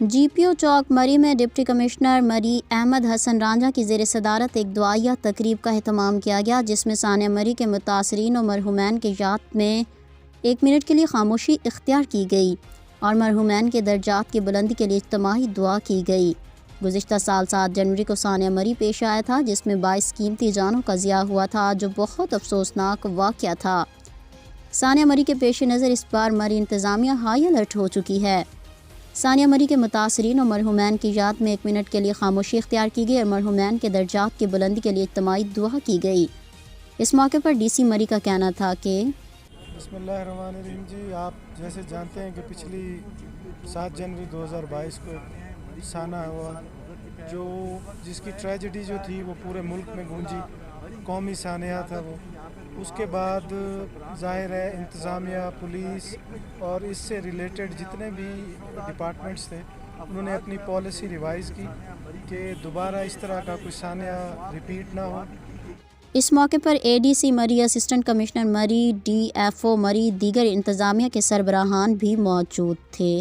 جی پی او چوک مری میں deputy commissioner مری احمد حسن رانجھا کی زیر صدارت ایک دعائیہ تقریب کا اہتمام کیا گیا، جس میں ثانیہ مری کے متاثرین و مرحومین کی یاد میں 1 منٹ کے لیے خاموشی اختیار کی گئی اور مرحومین کے درجات کی بلندی کے لیے اجتماعی دعا کی گئی۔ گزشتہ سال 7 جنوری کو ثانیہ مری پیش آیا تھا، جس میں 22 قیمتی جانوں کا ضیاع ہوا تھا، جو بہت افسوسناک واقعہ تھا۔ ثانیہ مری کے پیش نظر اس بار مری انتظامیہ ہائی الرٹ ہو چکی ہے۔ ثانیہ مری کے متاثرین و مرحومین کی یاد میں 1 منٹ کے لیے خاموشی اختیار کی گئی اور مرحومین کے درجات کی بلندی کے لیے اجتماعی دعا کی گئی۔ اس موقع پر ڈی سی مری کا کہنا تھا کہ بسم اللہ الرحمن الرحیم جی، آپ جیسے جانتے ہیں کہ پچھلی 7 جنوری 2022 کو سانحہ ہوا، جس کی ٹریجڈی جو تھی وہ پورے ملک میں گونجی، قومی سانحہ تھا وہ۔ اس کے بعد ظاہر ہے انتظامیہ، پولیس اور اس سے ریلیٹڈ جتنے بھی ڈپارٹمنٹس تھے، انہوں نے اپنی پالیسی ریوائز کی کہ دوبارہ اس طرح کا کوئی سانحہ ریپیٹ نہ ہو۔ اس موقع پر اے ڈی سی مری، اسسٹنٹ کمشنر مری، ڈی ایف او مری، دیگر انتظامیہ کے سربراہان بھی موجود تھے۔